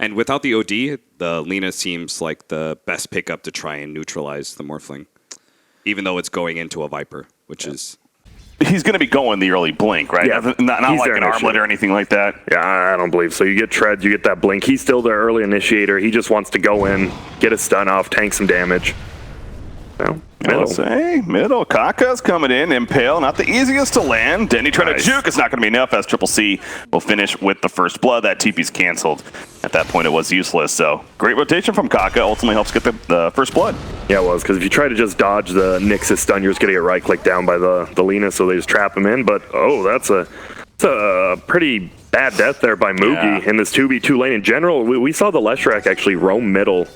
And without the OD, the Lina seems like the best pickup to try and neutralize the Morphling, even though it's going into a Viper, which is... He's going to be going the early blink, right? Yeah, not like an armlet or anything like that. Yeah, I don't believe so. You get treads, you get that blink. He's still the early initiator. He just wants to go in, get a stun off, tank some damage. Well, middle. Kaka's coming in. Impale, not the easiest to land. Denny trying to juke. It's not going to be enough as Triple C will finish with the first blood. That TP's canceled. At that point, it was useless. So, great rotation from Kaka. Ultimately helps get the first blood. Yeah, it was, because if you try to just dodge the Nix's stun, you're just going to get right-clicked down by the Lina, so they just trap him in. But, oh, that's a pretty bad death there by Moogie in this 2v2 lane in general. We saw the Leshrac actually roam middle.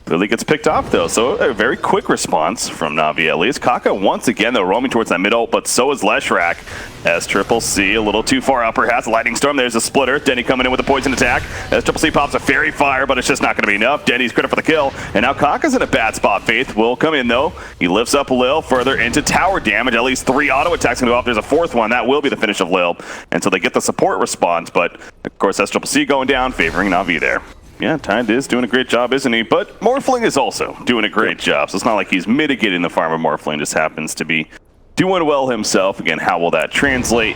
Really gets picked off, though, so a very quick response from NaVi at least. Kaka once again, though, roaming towards that middle, but so is Leshrac as Triple C a little too far up, perhaps. Lightning Storm, there's a splitter. Denny coming in with a poison attack as Triple C pops a Fairy Fire, but it's just not going to be enough. Denny's credit for the kill, and now Kaka's in a bad spot. Faith will come in, though. He lifts up Lil further into tower damage. At least 3 auto attacks going to go off. There's a 4th one. That will be the finish of Lil, and so they get the support response, but of course that's Triple C going down, favoring NaVi there. Yeah, Tide is doing a great job, isn't he? But Morphling is also doing a great job, so it's not like he's mitigating the farm of Morphling, just happens to be doing well himself. Again, how will that translate?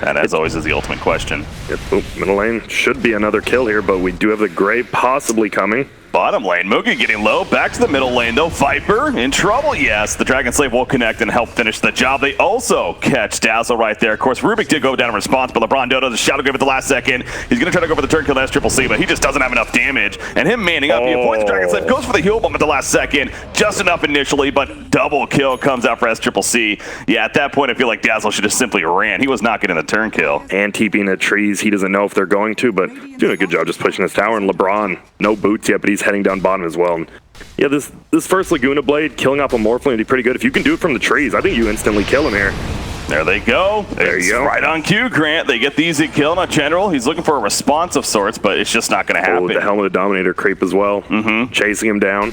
That, as always, is the ultimate question. Yep. Oh, middle lane should be another kill here, but we do have the Grave possibly coming. Bottom lane, Moogie getting low, back to the middle lane though. Viper in trouble, yes. The Dragon Slave will connect and help finish the job. They also catch Dazzle right there. Of course, Rubik did go down in response, but LeBron Dota, the Shadow Grave at the last second. He's going to try to go for the turn kill, that's Triple C, but he just doesn't have enough damage. And him manning up, he avoids the Dragon Slave, goes for the heal bomb at the last second. Just enough initially, but double kill comes out for Triple C. Yeah, at that point, I feel like Dazzle should have simply ran. He was not getting the turn kill. And TPing the trees, he doesn't know if they're going to, but doing a good job just pushing this tower. And LeBron, no boots yet, but he's heading down bottom as well. And yeah, this first Laguna Blade, killing off a Morphling would be pretty good. If you can do it from the trees, I think you instantly kill him here. There they go. There you go. Right on cue, Grant. They get the easy kill. Not General. He's looking for a response of sorts, but it's just not going to happen. Oh, the Helmet of Dominator creep as well. Chasing him down.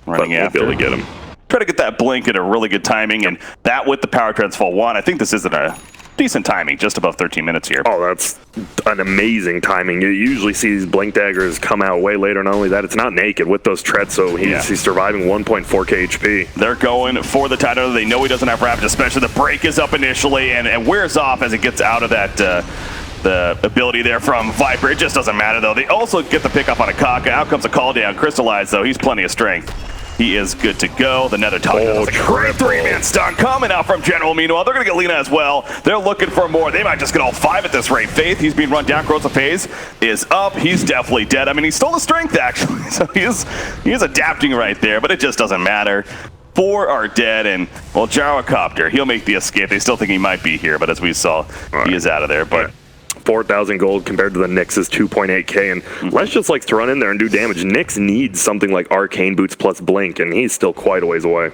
Running after. We'll be able to get him. Try to get that blink at a really good timing, and that with the power transfer 1. I think this isn't a decent timing, just above 13 minutes here. Oh, that's an amazing timing. You usually see these blink daggers come out way later. Not only that, it's not naked with those treads, so he's surviving 1.4k HP. They're going for the title. They know he doesn't have Ravage, especially the break is up initially and wears off as it gets out of that the ability there from Viper. It just doesn't matter, though. They also get the pickup on a Kaka. Out comes a call down. Crystallized, though. He's plenty of strength. He is good to go. The Nether Talk does a great 3-man stun coming out from General. Meanwhile, they're going to get Lina as well. They're looking for more. They might just get all 5 at this rate. Faith, he's being run down. Growth of Phase is up. He's definitely dead. I mean, he stole the strength, actually. So he is adapting right there, but it just doesn't matter. 4 are dead, and, well, Gyrocopter, he'll make the escape. They still think he might be here, but as we saw, he is out of there. But 4,000 gold compared to the Nyx's 2.8k, and Les just likes to run in there and do damage. Nyx needs something like Arcane Boots plus Blink, and he's still quite a ways away.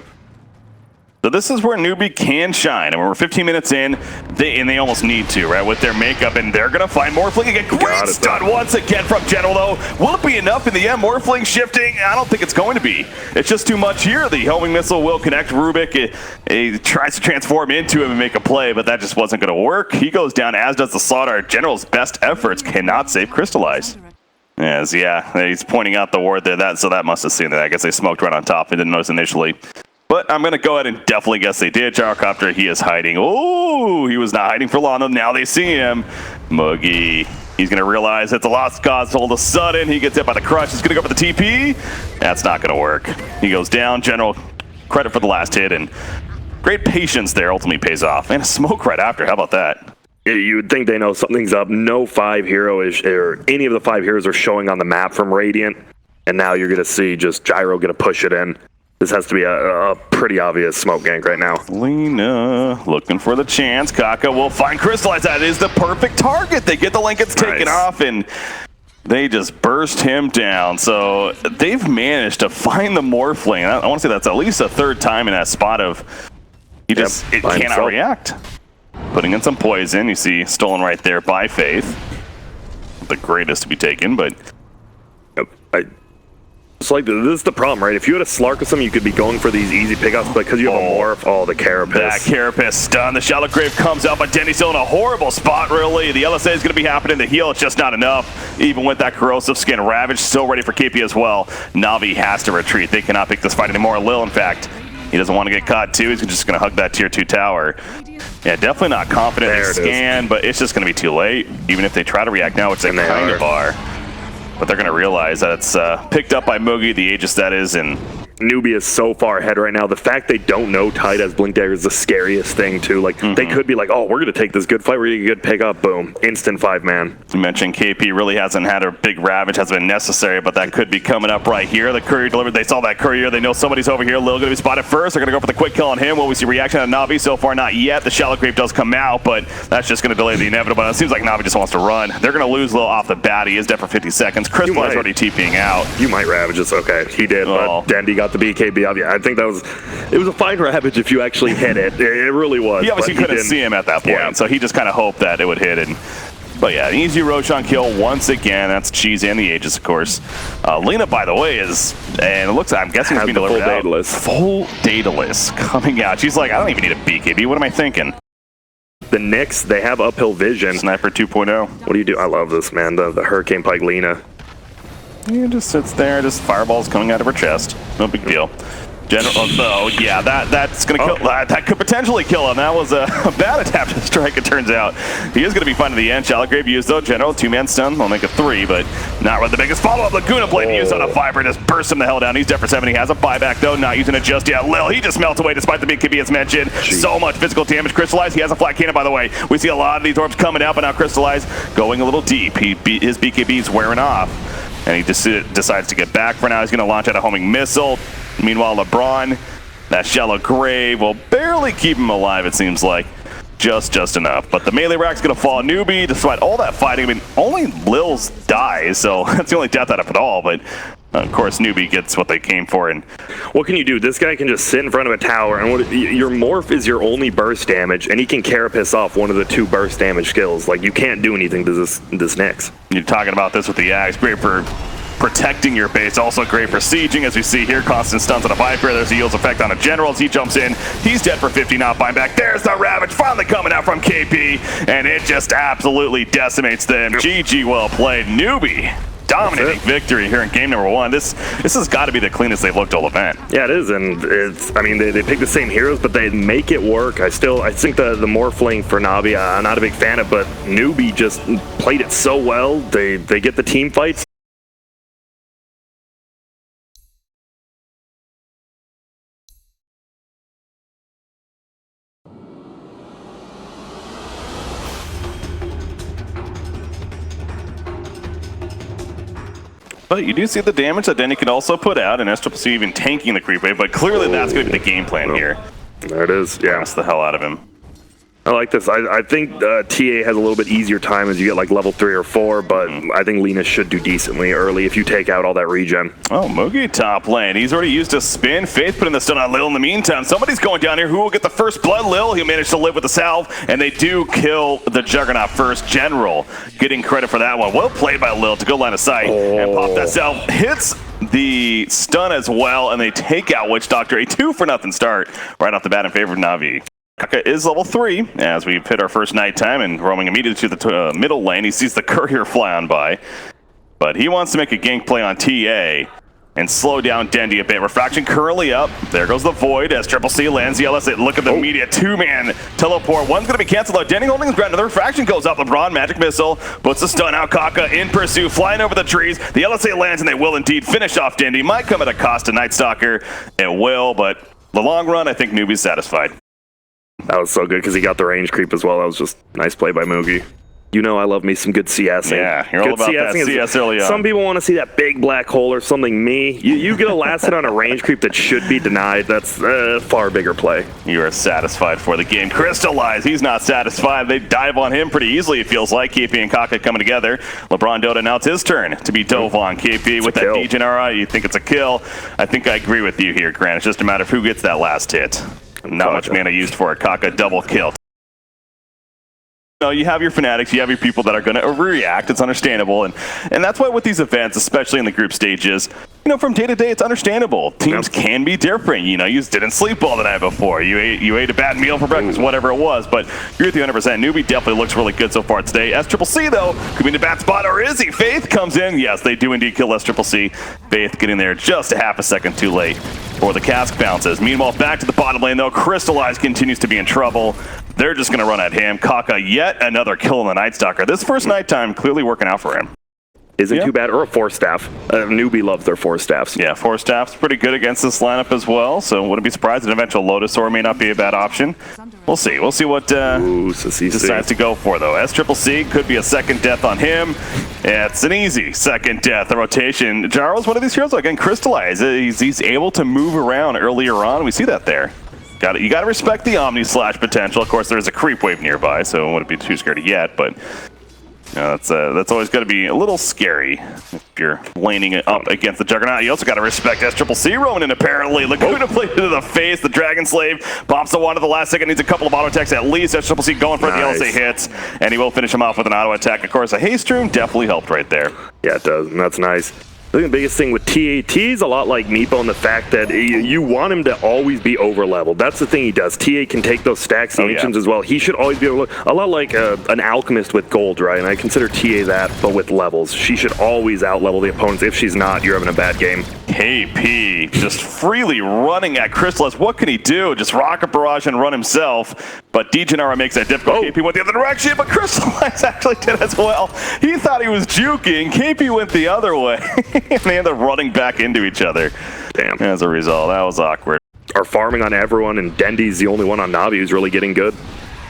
So this is where Newbee can shine, and we're 15 minutes in, they almost need to, right, with their makeup, and they're going to find Morphling again. Great stun once again from General, though. Will it be enough in the end? Morphling shifting? I don't think it's going to be. It's just too much here. The homing missile will connect Rubik. He tries to transform into him and make a play, but that just wasn't going to work. He goes down, as does the Slaughter. General's best efforts cannot save Crystallize. Yes, yeah, he's pointing out the ward there, so that must have seen that. I guess they smoked right on top and didn't notice initially. But I'm going to go ahead and definitely guess they did. Gyrocopter, he is hiding. Oh, he was not hiding for long. Now they see him. Moogie, he's going to realize it's a lost cause all of a sudden. He gets hit by the crush. He's going to go for the TP. That's not going to work. He goes down. General, credit for the last hit. And great patience there ultimately pays off. And a smoke right after. How about that? You would think they know something's up. No 5 hero or any of the 5 heroes are showing on the map from Radiant. And now you're going to see just Gyro going to push it in. This has to be a pretty obvious smoke gank right now. Lina looking for the chance. Kaka will find Crystallize. That is the perfect target. They get the link, it's taken off, and they just burst him down. So they've managed to find the Morphling. I want to say that's at least the 3rd time in that spot of it cannot react. Putting in some poison. You see stolen right there by Faith. The greatest to be taken, but... So like this is the problem, right? If you had a Slark or something, you could be going for these easy pickups, but because you have a Morph, the Carapace. That Carapace stun. The Shallow Grave comes out, but Denny's still in a horrible spot, really. The LSA is going to be happening. The heal, it's just not enough. Even with that Corrosive Skin, Ravage still ready for KP as well. NaVi has to retreat. They cannot pick this fight anymore. Lil, in fact, he doesn't want to get caught too. He's just going to hug that tier 2 tower. Yeah, definitely not confident in the scan, but it's just going to be too late. Even if they try to react now, which they kind of are. But they're going to realize that it's picked up by Moogie, the Aegis that is, and Newbee is so far ahead right now. The fact they don't know Tide has Blink Dagger is the scariest thing, too. Like, they could be like, oh, we're going to take this good fight. We're going to get a good pickup. Boom. Instant 5-man. You mentioned KP really hasn't had a big Ravage, hasn't been necessary, but that could be coming up right here. The Courier delivered. They saw that Courier. They know somebody's over here. Lil going to be spotted first. They're going to go for the quick kill on him. Will we see reaction on NaVi? So far, not yet. The Shallow Grave does come out, but that's just going to delay the inevitable. And it seems like NaVi just wants to run. They're going to lose Lil off the bat. He is dead for 50 seconds. Crystal is already TPing out. You might Ravage. It's okay. He did, but Dendy got the BKB. I think that was a fine Ravage if you actually hit it. It really was. He obviously couldn't see him at that point, so he just kind of hoped that it would hit. But yeah, an easy Roshan kill once again. That's Cheese and the Aegis, of course. Lina, by the way, is, and it looks, I'm guessing it's being delivered out. Full Daedalus coming out. She's like, I don't even need a BKB. What am I thinking? The Knicks, they have uphill vision. Sniper 2.0. What do you do? I love this, man. The Hurricane Pike Lina. He just sits there, just fireballs coming out of her chest. No big deal. General, though, yeah, that's going to kill. That could potentially kill him. That was a bad attempt to strike, it turns out. He is going to be fine to the end. Shallow Grave used, though. General, 2-man stun. I'll make a 3, but not with the biggest follow-up. Laguna Blade used on a Viper, just burst him the hell down. He's dead for 7. He has a buyback, though. Not using it just yet. Lil, he just melts away despite the BKB as mentioned. So much physical damage. Crystallized, he has a flat cannon, by the way. We see a lot of these orbs coming out, but now Crystallized going a little deep. His BKB's wearing off, and he just decides to get back for now. He's going to launch out a homing missile. Meanwhile, LeBron, that Shallow Grave will barely keep him alive, it seems like. Just enough. But the melee rack's going to fall. Newbee, despite all that fighting, I mean, only Lil's dies, so that's the only death out of it all. But, of course, Newbee gets what they came for. And what can you do? This guy can just sit in front of a tower, and your Morph is your only burst damage, and he can Carapace off one of the 2 burst damage skills. Like, you can't do anything to this Nyx. You're talking about this with the Axe. Great for protecting your base, also great for sieging, as we see here. Constant stuns on a Viper. There's a Eels effect on a General as he jumps in. He's dead for 50, not buying back. There's the Ravage finally coming out from KP, and it just absolutely decimates them. GG, well played. Newbie, dominating victory here in game number 1. This has got to be the cleanest they've looked all event. Yeah, it is, and it's, I mean, they pick the same heroes, but they make it work. I think the Morphling for NaVi, I'm not a big fan of, but Newbee just played it so well. They get the team fights. But you do see the damage that Denny can also put out, and SCC even tanking the creep wave, but clearly that's going to be the game plan here. There it is, yeah. Blast the hell out of him. I like this. I think TA has a little bit easier time as you get like level 3 or 4, but I think Lina should do decently early if you take out all that regen. Oh, Moogie top lane. He's already used a spin. Faith put in the stun on Lil in the meantime. Somebody's going down here. Who will get the first blood? Lil. He'll manage to live with the salve, and they do kill the Juggernaut first. General getting credit for that one. Well played by Lil to go line of sight and pop that salve. Hits the stun as well, and they take out Witch Doctor. A 2-for-0 start right off the bat in favor of NaVi. Kaka is level 3 as we've hit our first nighttime and roaming immediately to the middle lane. He sees the Courier fly on by, but he wants to make a gank play on TA and slow down Dendy a bit. Refraction currently up. There goes the Void as Triple C lands the LSA. Look at the immediate 2-man teleport. One's going to be canceled out. Dendy holding his ground. Another Refraction goes up. LeBron, Magic Missile, puts the stun out. Kaka in pursuit, flying over the trees. The LSA lands, and they will indeed finish off Dendy. Might come at a cost to Night Stalker. It will, but the long run, I think Newbee's satisfied. That was so good because he got the range creep as well. That was just nice play by Moogie. You know I love me some good CSing. Yeah, you're all about that CS early on. Some people want to see that big black hole or something. You get a last hit on a range creep that should be denied. That's a far bigger play. You are satisfied for the game. Crystallize, he's not satisfied. They dive on him pretty easily, it feels like. KP and Kaka coming together. LeBron Dota, now it's his turn to be dove on. KP with that Degenerate, you think it's a kill. I think I agree with you here, Grant. It's just a matter of who gets that last hit. Not much mana used for it. Kaka double kill. No, you have your fanatics, you have your people that are going to react. It's understandable, and that's why with these events, especially in the group stages, from day to day, it's understandable. Teams can be different. You just didn't sleep well the night before. You ate a bad meal for breakfast, whatever it was. But you're with you 100%. Newbee definitely looks really good so far today. SCCC, though, could be in a bad spot, or is he? Faith comes in. Yes, they do indeed kill SCCC. Faith getting there just a half a second too late for the cask bounces. Meanwhile, back to the bottom lane, though. Crystallize continues to be in trouble. They're just going to run at him. Kaka, yet another kill on the Night Stalker. This first nighttime clearly working out for him. Isn't too bad, or a 4-staff. Newbie loves their 4-staffs. Yeah, 4-staff's pretty good against this lineup as well, so wouldn't be surprised an eventual Lotusaur may not be a bad option. We'll see. We'll see what decides to go for, though. SCCC could be a second death on him. It's an easy second death. The rotation. Gyro's one of these heroes, again, Crystallize. He's able to move around earlier on. We see that there. You got to respect the Omni Slash potential. Of course, there's a creep wave nearby, so I wouldn't be too scared yet, but that's always got to be a little scary if you're laning it up against the Juggernaut. You also got to respect SCCC rolling in, apparently. Laguna played into the face. The Dragon Slave pops the one at the last second. Needs a couple of auto attacks at least. SCCC going for the LSA hits, and he will finish him off with an auto attack. Of course, a haste room definitely helped right there. Yeah, it does, and that's nice. I think the biggest thing with TAT is a lot like Meepo in the fact that you want him to always be over-leveled. That's the thing he does. TA can take those stacks, the Ancients as well. He should always be over, a lot like an Alchemist with gold, right? And I consider TA that, but with levels. She should always out-level the opponents. If she's not, you're having a bad game. KP just freely running at Crystallize. What can he do? Just Rocket Barrage and run himself. But DeGenera makes that difficult. KP went the other direction, but Crystallize actually did as well. He thought he was juking. KP went the other way. And they ended up running back into each other. Damn. As a result, that was awkward. Are farming on everyone, and Dendy's the only one on NaVi who's really getting good.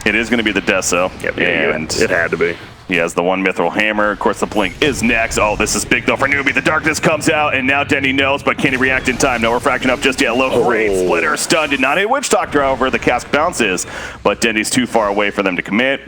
It is going to be the Deso. Yep, and it had to be. He has the one Mithril Hammer. Of course, the Blink is next. Oh, this is big, though, for Newbee. The Darkness comes out, and now Dendy knows, but can he react in time? No refraction up just yet. Low great splitter. Stun did not hit Witch Doctor, however. The cask bounces, but Dendy's too far away for them to commit.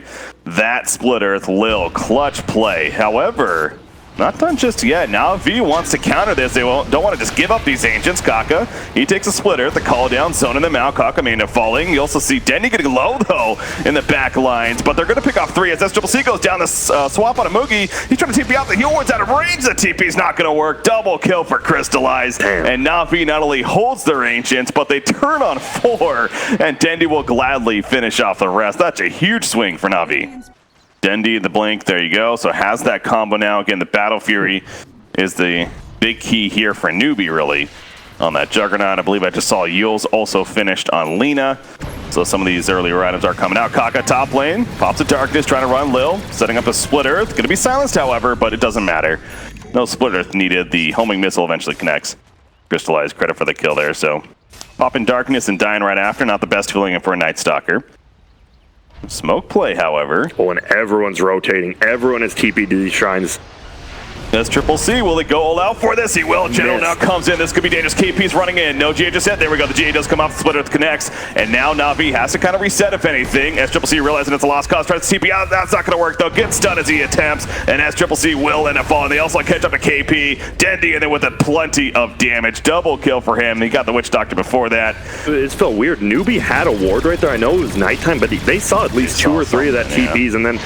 That Splitter, Lil, clutch play. However, not done just yet. Now V wants to counter this. They don't want to just give up these Ancients. Kaka, he takes a Splitter. The call down, zoning them out. Kaka may end up falling. You also see Dendy getting low, though, in the back lines. But they're going to pick off 3 as SCCC goes down the swap on a Moogie. He's trying to TP out. The heal ward's out of range. The TP's not going to work. Double kill for Crystallize. And NaVi not only holds their Ancients, but they turn on 4. And Dendy will gladly finish off the rest. That's a huge swing for NaVi. Dendy, the Blink, there you go. So has that combo now. Again, the Battle Fury is the big key here for Newbee, really, on that Juggernaut. I believe I just saw Yule's also finished on Lina. So some of these earlier items are coming out. Kaka top lane, pops a Darkness, trying to run Lil, setting up a Splitter. It's going to be silenced, however, but it doesn't matter. No Splitter needed. The homing missile eventually connects. Crystallize, credit for the kill there. So popping Darkness and dying right after, not the best feeling for a Night Stalker. Smoke play, however. Oh, and everyone's rotating. Everyone is TP to these shrines. SCCC, will he go all out for this? He will. General now comes in. This could be dangerous. KP's running in. No GA just yet. There we go. The GA does come off. The Splitter connects. And now NaVi has to kind of reset, if anything. SCCC realizing it's a lost cause. Tries to TP out. That's not going to work, though. Gets stunned as he attempts. And SCCC will end up falling. They also catch up to KP. Dendy in there with plenty of damage. Double kill for him. He got the Witch Doctor before that. It felt weird. Newbee had a ward right there. I know it was nighttime, but they saw at least 2 or 3 of that TPs. And then,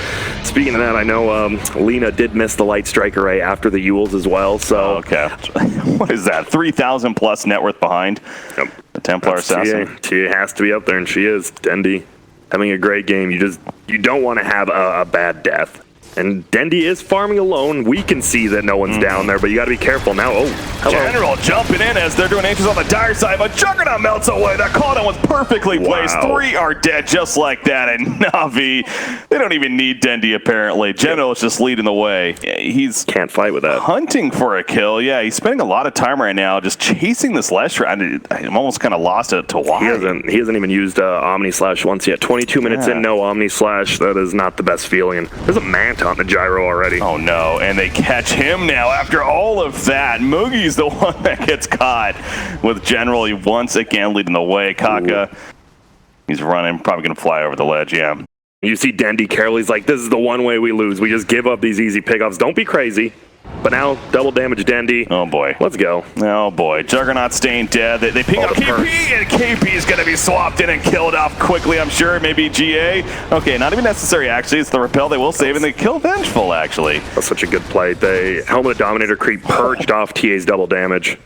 speaking of that, I know Lina did miss the Light Strike array after the Yules as well. So okay. What is that? 3,000 plus net worth behind. Yep. The Templar Assassin. She has to be up there, and she is. Dendy having a great game. You don't want to have a bad death. And Dendy is farming alone. We can see that no one's down there, but you got to be careful now. Oh, hello. General jumping in as they're doing Ancients on the dire side, but Juggernaut melts away. That cooldown was perfectly placed. 3 are dead just like that, and NaVi, they don't even need Dendy, apparently. General is just leading the way. He's can't fight with that. Hunting for a kill. Yeah, he's spending a lot of time right now just chasing this last round. I'm almost kind of lost it to why. He hasn't even used Omni Slash once yet. 22 minutes in, no Omni Slash. That is not the best feeling. And there's a Manta on the gyro already. Oh no, and they catch him now after all of that. Moogie's the one that gets caught with General. He once again leading the way. Kaka, he's running, probably going to fly over the ledge, yeah. You see Dendy carefully, he's like, this is the one way we lose. We just give up these easy pickoffs. Don't be crazy. But now, double damage Dendy. Oh boy. Let's go. Oh boy. Juggernaut staying dead. They ping out KP, and KP is going to be swapped in and killed off quickly, I'm sure. Maybe GA. Okay, not even necessary, actually. It's the repel they will save, and they kill Vengeful, actually. That's such a good play. The Helmet of Dominator creep purged off TA's double damage.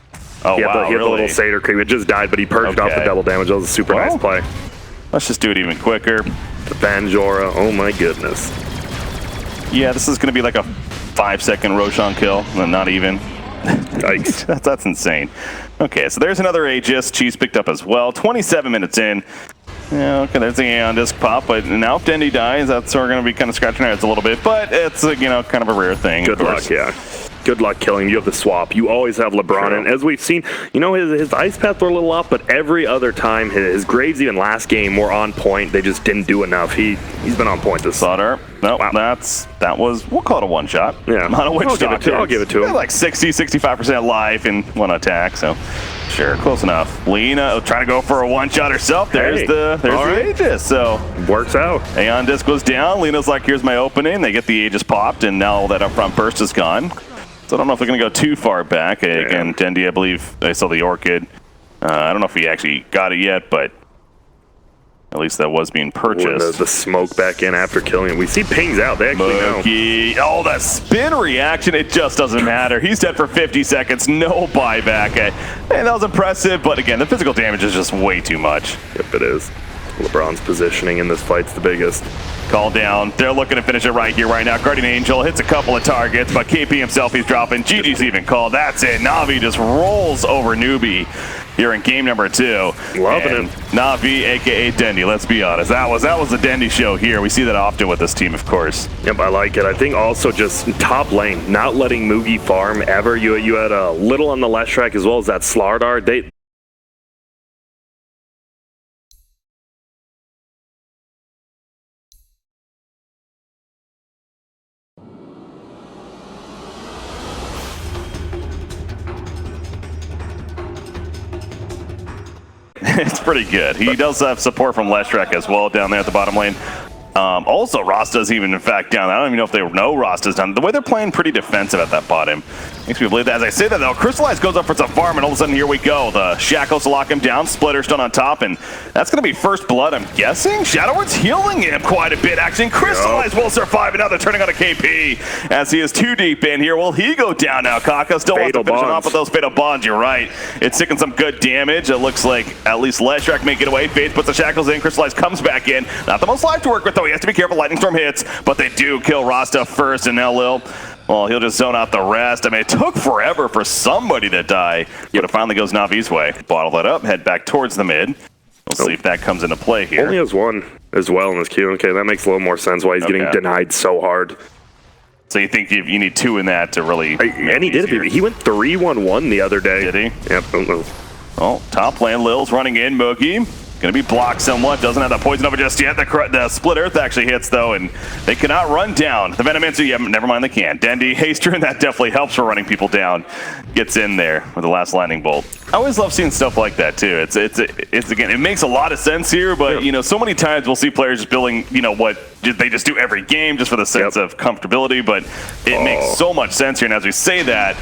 Oh, he had wow, the really? little Satyr creep. It just died, but he purged off the double damage. That was a super nice play. Let's just do it even quicker. The Banjora, oh my goodness. Yeah, this is going to be like a 5-second Roshan kill, not even. Yikes. That's insane. Okay, so there's another Aegis. Cheese picked up as well. 27 minutes in. Yeah, okay, there's the Aeon disc pop, but now if Dendi dies, that's we're going to be kind of scratching our heads a little bit, but it's, you know, kind of a rare thing. Good luck, yeah. Good luck killing. You have the swap. You always have LeBron, and as we've seen, you know, his ice paths were a little off, but every other time, his Graves, even last game, were on point. They just didn't do enough. He's been on point this Slaughter. No, wow. That was, we'll call it a one-shot. Yeah. Not a witch doctor. I'll give it to him. Like 60-65% life in one attack, so sure, close enough. Lena trying to go for a one-shot herself. There's the Aegis, so works out. Aeon disc goes down. Lena's like, here's my opening. They get the Aegis popped, and now that upfront burst is gone. So I don't know if they're going to go too far back. Again, Dendi, I believe, I saw the Orchid. I don't know if he actually got it yet, but at least that was being purchased. The smoke back in after killing him. We see pings out. They actually know. Oh, that spin reaction, it just doesn't matter. He's dead for 50 seconds, no buyback. And that was impressive, but again, the physical damage is just way too much. Yep, it is. LeBron's positioning in this fight's the biggest. Call down. They're looking to finish it right here, right now. Guardian Angel hits a couple of targets, but KP himself, he's dropping. GG's even called. That's it. NaVi just rolls over Newbee here in game number 2. Loving him. NaVi, a.k.a. Dendi, let's be honest. That was the Dendi show here. We see that often with this team, of course. Yep, I like it. I think also just top lane, not letting Mugi farm ever. You had a little on the left track as well as that Slardar. It's pretty good. He does have support from Leshrac as well down there at the bottom lane. Also, Rasta's even, in fact, down. I don't even know if they know Rasta's down. The way they're playing pretty defensive at that bottom makes me believe that. As I say that, though, Crystallize goes up for some farm, and all of a sudden, here we go. The Shackles lock him down, Splitter's done on top, and that's going to be first blood, I'm guessing. Shadowward's healing him quite a bit, actually. Crystallize will survive, and now they're turning on a KP as he is too deep in here. Will he go down now? Kaka still wants to finish him off with those Fatal Bonds. You're right. It's taking some good damage. It looks like at least Leshrac may get away. Faith puts the Shackles in. Crystallize comes back in. Not the most life to work with, though. He has to be careful. Lightning Storm hits, but they do kill Rasta first, and now Lil, well, he'll just zone out the rest. I mean, it took forever for somebody to die, but it finally goes Navi's way. Bottle that up, head back towards the mid. We'll see if that comes into play here. Only has one as well in this queue. Okay, that makes a little more sense why he's getting denied so hard. So you think you need 2 in that to really... And he did it. He went 3-1-1 the other day. Did he? Yep. Oh, top lane, Lil's running in. Moogie going to be blocked somewhat. Doesn't have the poison over just yet. The Split Earth actually hits, though, and they cannot run down. The Venomancer, yeah, never mind, they can. Dendi, Haster, and that definitely helps for running people down. Gets in there with the last lightning bolt. I always love seeing stuff like that, too. It's again, it makes a lot of sense here, but, you know, so many times we'll see players just building, you know, what they just do every game just for the sense of comfortability, but it makes so much sense here, and as we say that,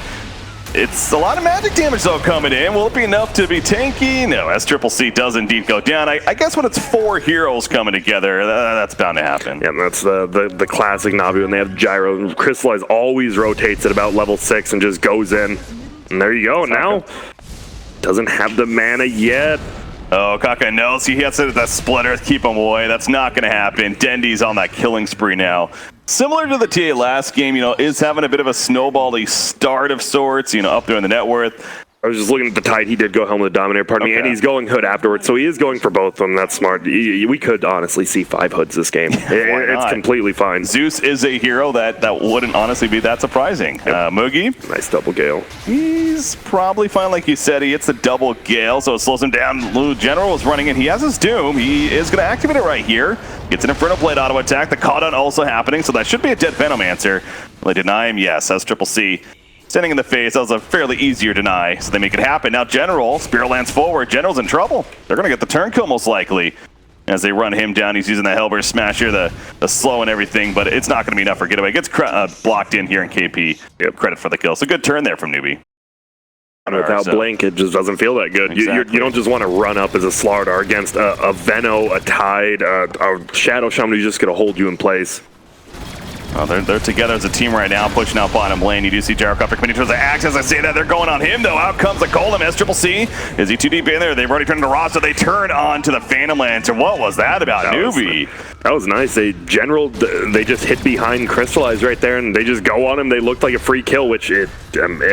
it's a lot of magic damage, though, coming in. Will it be enough to be tanky? No, SCCC does indeed go down. I guess when it's 4 heroes coming together, that's bound to happen. Yeah, that's the classic Navi when they have Gyro. Crystallize always rotates at about level 6 and just goes in. And there you go. Now, doesn't have the mana yet. Oh, Kaka knows he has to that Split Earth, keep him away. That's not going to happen. Dendi's on that killing spree now. Similar to the TA last game, you know, is having a bit of a snowbally start of sorts, you know, up there in the net worth. I was just looking at the Tide. He did go Helm of the Dominator, pardon me, and he's going Hood afterwards, so he is going for both of them. That's smart. We could honestly see 5 Hoods this game. It's completely fine. Zeus is a hero that wouldn't honestly be that surprising. Moogie. Nice double Gale. He's probably fine, like you said. He hits the double Gale, so it slows him down. Lou General is running in. He has his Doom. He is going to activate it right here. Gets an Inferno Blade auto attack. The Caught On also happening, so that should be a dead Venomancer. Will they deny him? Yes, that's CCC. Standing in the face, that was a fairly easier deny, so they make it happen. Now General, Spirit lands forward. General's in trouble. They're going to get the turn kill most likely. As they run him down, he's using the Hellburst Smasher, the slow and everything, but it's not going to be enough for getaway. Gets blocked in here in KP. Credit for the kill. So good turn there from Newbee. Without Blink, it just doesn't feel that good. Exactly. You don't just want to run up as a Slardar against a Veno, a Tide, a Shadow Shaman who's just going to hold you in place. Oh, they're together as a team right now, pushing out bottom lane. You do see Gyrocopter coming towards the axe. As I say that, they're going on him, though. Out comes the Golem. SCC. Is he too deep in there? They've already turned to Rasta. They turn on to the Phantom Lancer. What was that about Newbee? That was nice. They just hit behind Crystallize right there, and they just go on him. They looked like a free kill, which it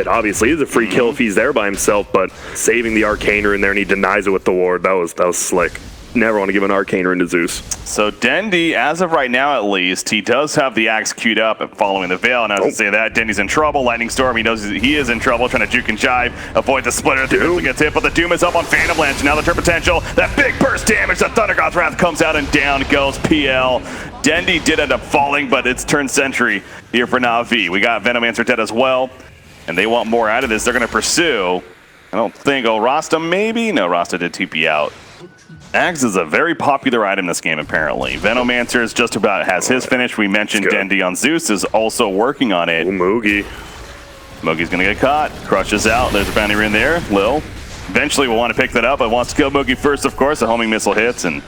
obviously is a free kill if he's there by himself, but saving the Arcaner in there, and he denies it with the ward. That was slick. Never want to give an Arcaner into Zeus. So Dendi, as of right now at least, he does have the axe queued up following the Veil. And as I say that, Dendi's in trouble. Lightning Storm, he knows he is in trouble, trying to juke and jive, avoid the splitter. The Doom gets hit, but the Doom is up on Phantom Lance. Now the turn potential, that big burst damage, the Thunder God's Wrath comes out and down goes PL. Dendi did end up falling, but it's turn Sentry here for NaVi. We got Venomancer dead as well, and they want more out of this. They're going to pursue. I don't think, Rasta maybe? No, Rasta did TP out. Axe is a very popular item in this game, apparently. Venomancer is just about has his finish. We mentioned Dendi on Zeus is also working on it. Moogie. Moogie's going to get caught. Crushes out. There's a bounty rune there. Lil eventually will want to pick that up, but wants to kill Moogie first, of course. The homing missile hits, and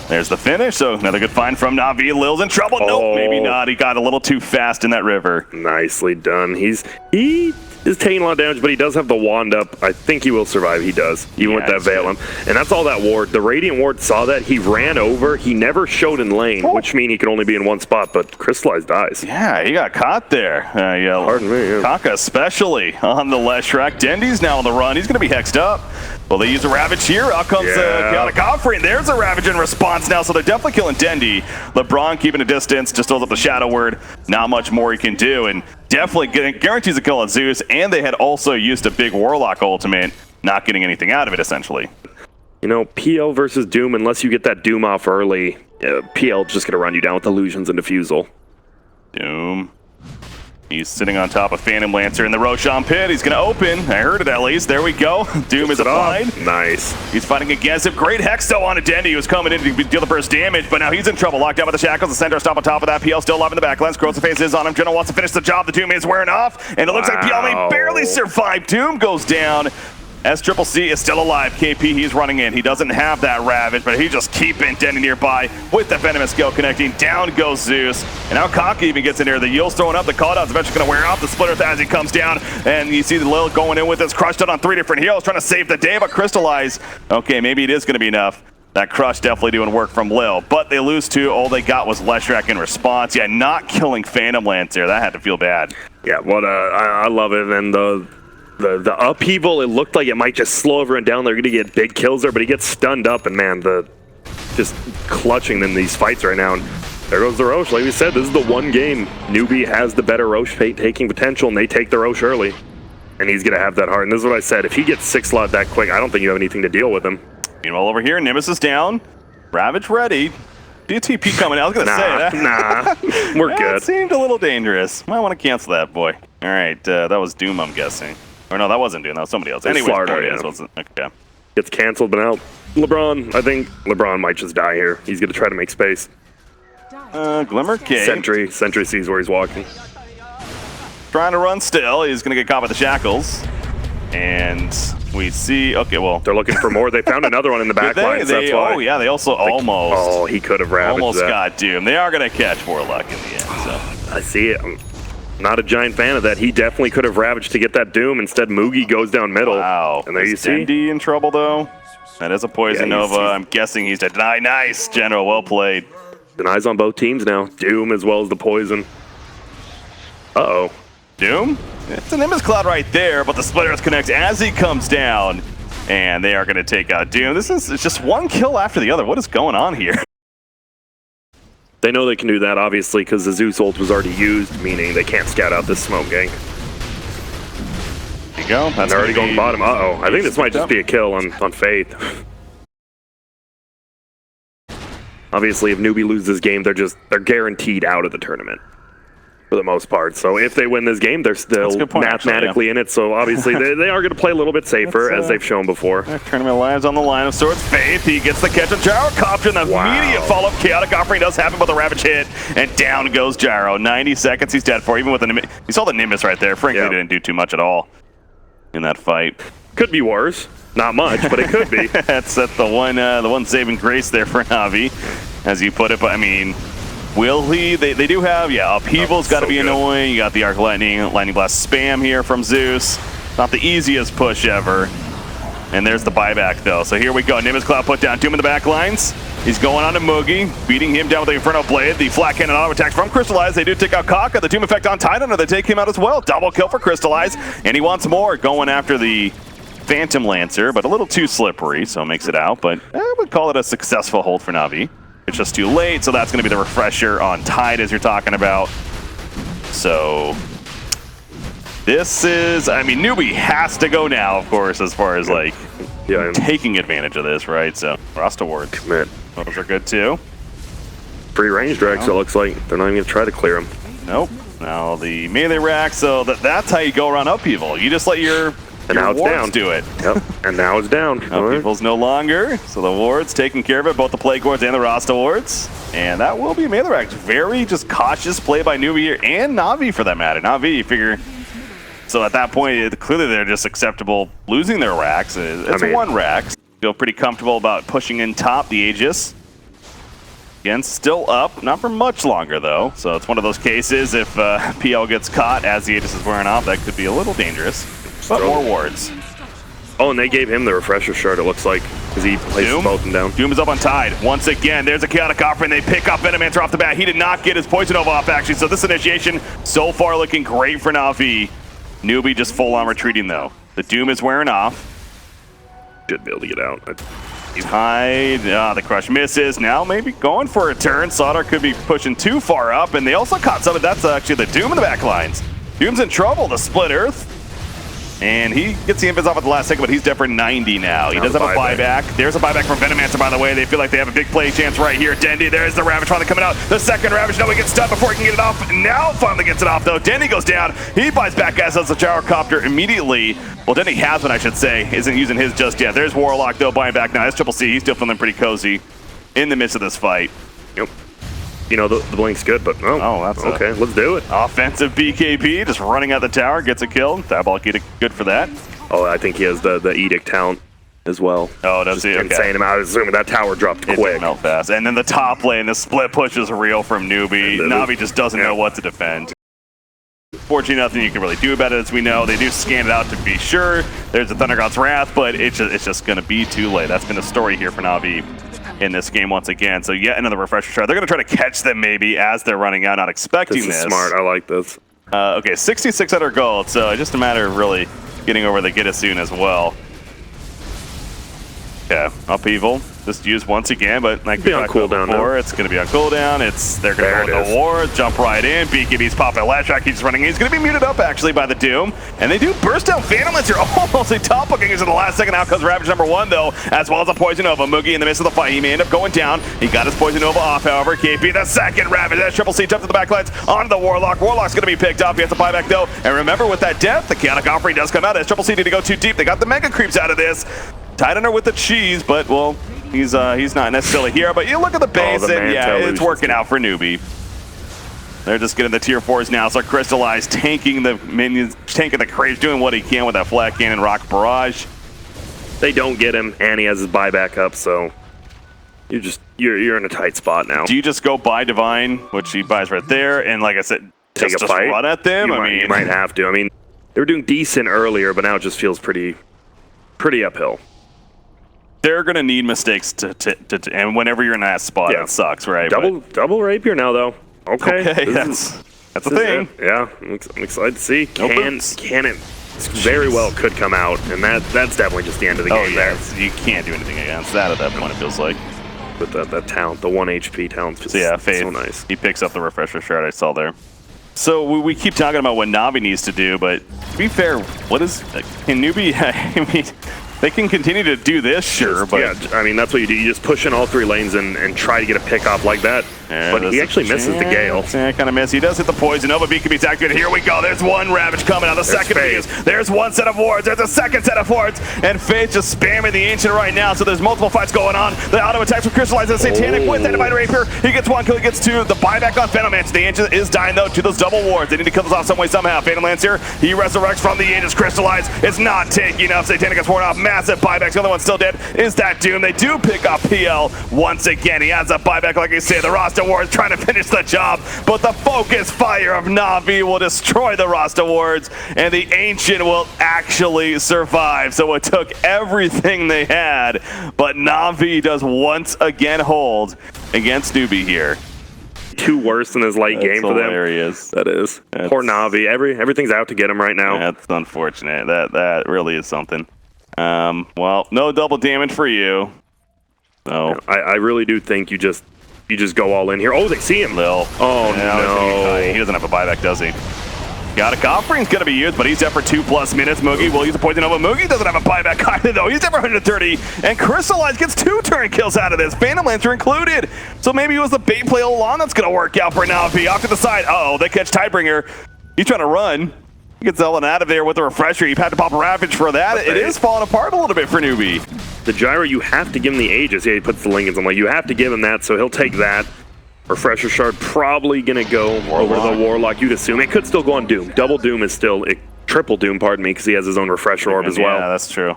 there's the finish. So another good find from NaVi. Lil's in trouble. Nope, maybe not. He got a little too fast in that river. Nicely done. He is taking a lot of damage, but he does have the wand up. I think he will survive. He does, even with that Veil. And that's all that ward. The Radiant ward saw that. He ran over. He never showed in lane, which means he can only be in one spot, but Crystallize dies. Yeah, he got caught there. Pardon me. Yeah. Kaka especially on the Leshrac. Dendi's now on the run. He's going to be hexed up. Well, they use a Ravage here. Out comes the Chaotic Offering. There's a Ravage in response now, so they're definitely killing Dendi. LeBron keeping a distance, just throws up the Shadow Word. Not much more he can do, and definitely guarantees a kill on Zeus, and they had also used a big Warlock ultimate, not getting anything out of it, essentially. You know, PL versus Doom, unless you get that Doom off early, PL just going to run you down with Illusions and Diffusal. Doom. He's sitting on top of Phantom Lancer in the Roshan pit. He's going to open. I heard it at least. There we go. Doom is applied. Nice. He's fighting against him. Great Hex though on Dendi, who's coming in to deal the burst damage, but now he's in trouble. Locked down by the shackles. The center stop on top of that. PL still alive in the backline. Scrolls the face is on him. General wants to finish the job. The Doom is wearing off, and it looks like PL may barely survive. Doom goes down. SCC is still alive. KP, he's running in. He doesn't have that Ravage, but he's just keeping Dendi nearby with the Venomous Skill connecting. Down goes Zeus. And now Kaka even gets in there. The Yield's throwing up. The Call-Out's eventually going to wear off the Splitter as he comes down. And you see the Lil going in with his crushed out on 3 different heroes, trying to save the day, but Crystallize. Okay, maybe it is going to be enough. That crush definitely doing work from Lil. But they lose 2. All they got was Leshrac in response. Yeah, not killing Phantom Lancer. That had to feel bad. Yeah, what I love it. And the upheaval, it looked like it might just slow everyone down. They're going to get big kills there, but he gets stunned up, and man, just clutching in these fights right now. And there goes the Roche. Like we said, this is the one game Newbee has the better Roche taking potential, and they take the Roche early. And he's going to have that heart. And this is what I said. If he gets 6 slot that quick, I don't think you have anything to deal with him. Meanwhile, over here, Nimbus is down. Ravage ready. DTP coming out. I was going to say that. We're good. It seemed a little dangerous. Might want to cancel that, boy. All right, that was Doom, I'm guessing. Or no, that wasn't Doom. That was somebody else. Anyway, okay. Gets canceled, but now LeBron, I think LeBron might just die here. He's going to try to make space. Glimmer Cave. Sentry sees where he's walking. Trying to run still. He's going to get caught by the shackles. And we see, okay, well. They're looking for more. They found another one in the back line, so that's why. Oh, yeah, they also almost. Oh, he could have ravaged almost that. Got Doom. They are going to catch Warlock in the end, so. I see it. I'm not a giant fan of that. He definitely could have ravaged to get that Doom. Instead, Moogie goes down middle. Wow. And there you see. Dendi in trouble, though. That is a Poison Nova. I'm guessing he's dead. Nice, General. Well played. Denies on both teams now. Doom as well as the Poison. Uh-oh. Doom? It's an Nimbus Cloud right there, but the Splitters connect as he comes down. And they are going to take out Doom. It's just one kill after the other. What is going on here? They know they can do that, obviously, because the Zeus ult was already used, meaning they can't scout out this smoke gank. There you go. That's already going bottom. Uh-oh. I think this might just be a kill on Faith. Obviously, if Newbee loses this game, they're guaranteed out of the tournament for the most part. So if they win this game, they're still mathematically in it. So obviously, they are going to play a little bit safer, as they've shown before. Tournament lives on the line of sorts. Faith, he gets the catch of Gyro. Copter, and the immediate follow-up Chaotic Offering does happen, but the Ravage hit, and down goes Gyro. 90 seconds he's dead for, even with the Nimbus. You saw the Nimbus right there. Frankly, didn't do too much at all in that fight. Could be worse. Not much, but it could be. That's the one saving grace there for NaVi, as you put it. But I mean, Will he? They do have, yeah, Upheaval's got to be annoying. You got the Arc Lightning Blast spam here from Zeus. Not the easiest push ever. And there's the buyback, though. So here we go. Nimbus Cloud put down. Doom in the back lines. He's going on to Moogie, beating him down with the Inferno Blade. The flat cannon auto attacks from Crystallize. They do take out Kaka. The Doom effect on Titan. They take him out as well. Double kill for Crystallize. And he wants more, going after the Phantom Lancer, but a little too slippery, so makes it out. But I would call it a successful hold for NaVi. It's just too late, so that's going to be the refresher on Tide, as you're talking about. So this is, I mean, Newbee has to go now, of course, as far as like taking advantage of this, right? So Rasta Ward, commit. Those are good too. Free range drag, so it looks like they're not even going to try to clear him. Nope. Now the melee rack, so that's how you go around Upheaval. You just let your now it's wards down. Do it. Yep. And now it's down. Upheaval's no longer, so the wards taking care of it, both the Plague Wards and the Rasta Wards. And that will be melee racks. Very just cautious play by Newbee here, and NaVi for that matter. NaVi, you figure. So at that point, clearly they're just acceptable losing their racks. It's one rack. Feel pretty comfortable about pushing in top the Aegis. Again, still up, not for much longer though. So it's one of those cases, if PL gets caught as the Aegis is wearing off, that could be a little dangerous. But more wards. Oh, and they gave him the refresher shard, it looks like, because he places both of them down. Doom is up on Tide. Once again, there's a Chaotic Offering. They pick up Venomancer off the bat. He did not get his Poison Nova off, actually. So this initiation, so far looking great for NaVi. Newbee just full on retreating, though. The Doom is wearing off. Should be able to get out. Tide, the crush misses. Now maybe going for a turn. Sodar could be pushing too far up, and they also caught some of that's actually the Doom in the back lines. Doom's in trouble, the Split Earth. And he gets the invis off at the last second, but he's dead for 90 now. He does have a buyback. There's a buyback from Venomancer, by the way. They feel like they have a big play chance right here. Dendy, there's the Ravage finally coming out. The second Ravage, no, he gets stunned before he can get it off. Now finally gets it off, though. Dendy goes down. He buys back as does the Gyrocopter immediately. Well, Dendy has one, I should say. Isn't using his just yet. There's Warlock, though, buying back now. That's Triple C. He's still feeling pretty cozy in the midst of this fight. Yep. You know, the blink's good, but that's okay. Let's do it. Offensive BKB, just running out the tower, gets a kill. Diabolic Edict, good for that. Oh, I think he has the Edict talent as well. Oh, does he? Okay. Insane amount. I was assuming that tower dropped quick. It melt fast. And then the top lane, the split push is real from Newbee. NaVi just doesn't know what to defend. Fortunately, nothing you can really do about it, as we know. They do scan it out to be sure. There's the Thunder God's Wrath, but it's just going to be too late. That's been the story here for NaVi in this game once again. So yet another refresher shard. They're going to try to catch them maybe as they're running out, not expecting this. This is smart. I like this. Okay, 6,600 gold. So just a matter of really getting over the get it soon as well. Yeah, Upheaval. Just used once again, but like be on cooldown before, it's going to be on cooldown. They're going to go with the war, jump right in. BKB's popping a last track. He's running. He's going to be muted up actually by the Doom, and they do burst down Phantom Lancer. Almost a top booking is in the last second. Out comes Ravage #1 though, as well as a Poison Nova. Moogie in the midst of the fight. He may end up going down. He got his Poison Nova off, however. KP the second Ravage. That's Triple C jumped to the backlines onto the Warlock. Warlock's going to be picked up. He has to buy back though. And remember, with that death, the Chaotic Offering does come out as Triple C need to go too deep. They got the Mega Creeps out of this. Titan with the cheese, but well, he's not necessarily here. But you look at the base, and yeah, it's working out for Newbee. They're just getting the tier 4s now. So Crystallize tanking the minions, tanking the Craves, doing what he can with that flat cannon rock barrage. They don't get him, and he has his buyback up, so you're in a tight spot now. Do you just go buy Divine, which he buys right there, and like I said, just fight? Run at them? You might have to. I mean, they were doing decent earlier, but now it just feels pretty uphill. They're gonna need mistakes and whenever you're in that spot, it sucks, right? Double rapier now, though. Okay, that's the thing. Yeah, I'm excited to see. Can it very well could come out, and that's definitely just the end of the game. Yeah, you can't do anything against that at that point. It feels like. But that talent, the 1 HP talent, is so nice. He picks up the refresher shard I saw there. So we keep talking about what NaVi needs to do, but to be fair, can Newbee? I mean, they can continue to do this, sure, but yeah, I mean that's what you do. You just push in all 3 lanes and try to get a pick off like that. But he actually misses the Gale. Yeah, kind of miss. He does hit the Poison Nova. BKB's activated. Here we go. There's one Ravage coming out. The second is. There's one set of wards. There's a second set of wards. And Faith just spamming the Ancient right now. So there's multiple fights going on. The auto attacks from Crystallize and Satanic with that Divine Rapier. He gets 1 kill. He gets 2. The buyback on Venomancer. The Ancient is dying though to those double wards. They need to kill this off some way somehow. Phantom Lancer. He resurrects from the Aegis. Crystallize is not taking enough. Satanic gets worn off. Massive buybacks. The other one's still dead. Is that Doom? They do pick up PL once again. He has a buyback, like I say. The roster Rasta Wards trying to finish the job, but the focus fire of NaVi will destroy the Rasta Wards, and the Ancient will actually survive. So it took everything they had, but NaVi does once again hold against Newbee here. Two worse in this late game for them. Hilarious. That is. Poor NaVi. Everything's out to get him right now. That's unfortunate. That really is something. Well, no double damage for you. So I really do think you just go all in here. Oh, they see him. Lil. Oh, no. He doesn't have a buyback, does he? Got a offering's gonna be used, but he's dead for 2+ minutes. Moogie will use a poison over. Moogie doesn't have a buyback either, though. He's dead for 130, and Crystallize gets 2 turn kills out of this. Phantom Lancer included. So maybe it was the bait play all along that's gonna work out for NaVi. Off to the side. Uh-oh, they catch Tidebringer. He's trying to run. He gets Ellen out of there with a refresher. He had to pop a Ravage for that. It is falling apart a little bit for Newbee. The Gyro, you have to give him the Aegis. Yeah, he puts the Lincolns. I'm like, you have to give him that, so he'll take that. Refresher Shard probably going to go over the Warlock, you'd assume. It could still go on Doom. Double Doom is still, triple Doom, pardon me, because he has his own Refresher Orb as well. Yeah, that's true.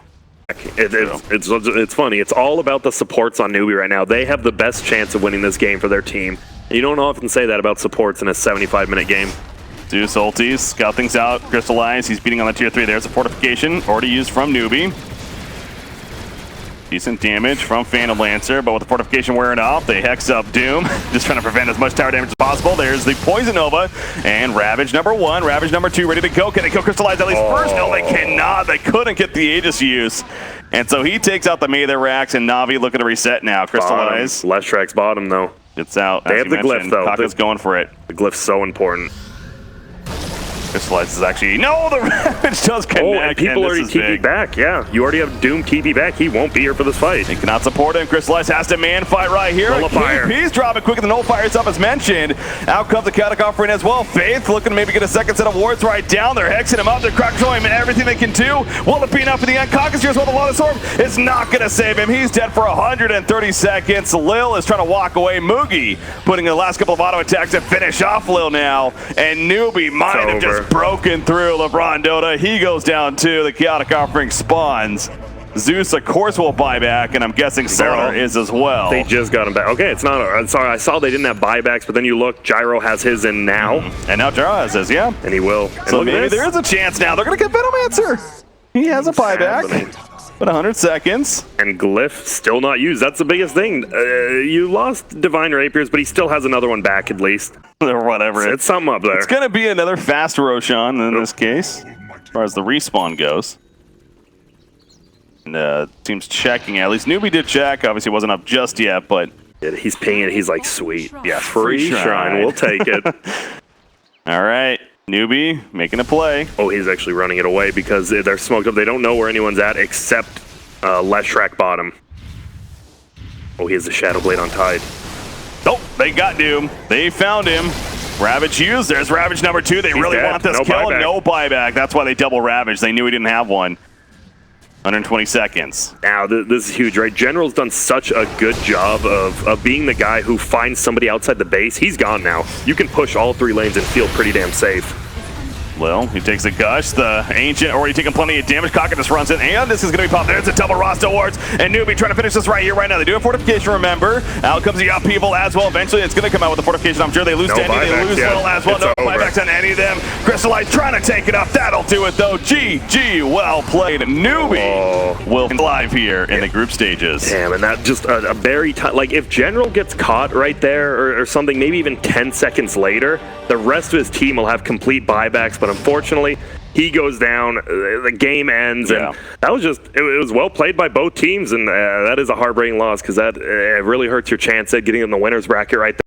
It's funny. It's all about the supports on Newbee right now. They have the best chance of winning this game for their team. You don't often say that about supports in a 75-minute game. Zeus ultis, scout things out, Crystallize, he's beating on the tier 3. There's a fortification, already used from Newbee. Decent damage from Phantom Lancer, but with the fortification wearing off, they hex up Doom, just trying to prevent as much tower damage as possible. There's the Poison Nova, and Ravage number 1, Ravage number 2, ready to go. Can they kill Crystallize at least first? No, they cannot. They couldn't get the Aegis use. And so he takes out the Melee Racks, and NaVi looking to reset now. Crystallize. Leshrack's bottom, though. It's out. They have the glyph, though. Kaka's going for it. The glyph's so important. Crystallize is actually... No, the Ravage does connect. Oh, and people already TP back. Yeah, you already have Doom TP back. He won't be here for this fight. He cannot support him. Crystallize has to man fight right here. He's dropping quicker than Nullfire itself as mentioned. Out comes the Chaotic Offering as well. Faith looking to maybe get a second set of wards right down. They're hexing him up. They're controlling him and everything they can do. Will it be enough for the end? Caucus here as well. The Lotus Orb is not going to save him. He's dead for 130 seconds. Lil is trying to walk away. Moogie putting the last couple of auto attacks to finish off Lil now. And Newbee might have just broken through LeBron Dota. He goes down too. The Chaotic Offering spawns. Zeus, of course, will buy back, and I'm guessing Sarah is as well. They just got him back. Okay, it's not. Sorry, I saw they didn't have buybacks, but then you look, Gyro has his in now. And now Gyro has his, yeah. And he will. So maybe there is a chance now. They're going to get Venomancer. He has a buyback. But 100 seconds. And Glyph still not used. That's the biggest thing. You lost Divine Rapiers, but he still has another one back at least. Or whatever. It's something up there. It's going to be another fast Roshan in this case, as far as the respawn goes. And team's checking. At least Newbee did check. Obviously wasn't up just yet, but... Yeah, he's paying it. He's like, sweet. Yeah, free shrine. We'll take it. All right. Newbee making a play. Oh, he's actually running it away because they're smoked up. They don't know where anyone's at except Leshrack bottom. Oh, he has the Shadow Blade on Tide. Oh, they got Doom. They found him. Ravage used. There's Ravage number 2. They really want this kill. No buyback. That's why they double Ravage. They knew he didn't have one. 120 seconds. Now, this is huge, right? General's done such a good job of being the guy who finds somebody outside the base. He's gone now. You can push all 3 lanes and feel pretty damn safe. Well, he takes a gush. The Ancient already taking plenty of damage. Kaka just runs in, and this is going to be popped. There's a double Rasta Wards, and Newbee trying to finish this right here, right now. They do have fortification, remember. Out comes the upheaval as well. Eventually, it's going to come out with the fortification. I'm sure they lose Dandy, they lose Little as well. No buybacks on any of them. Crystallize trying to take it up. That'll do it, though. GG, well played. Newbee will live here in the group stages. Damn, and that just a very tight. Like, if General gets caught right there or something, maybe even 10 seconds later, the rest of his team will have complete buybacks, but unfortunately, he goes down, the game ends, and that was just, it was well played by both teams, and that is a heartbreaking loss, because that really hurts your chance at getting in the winner's bracket right there.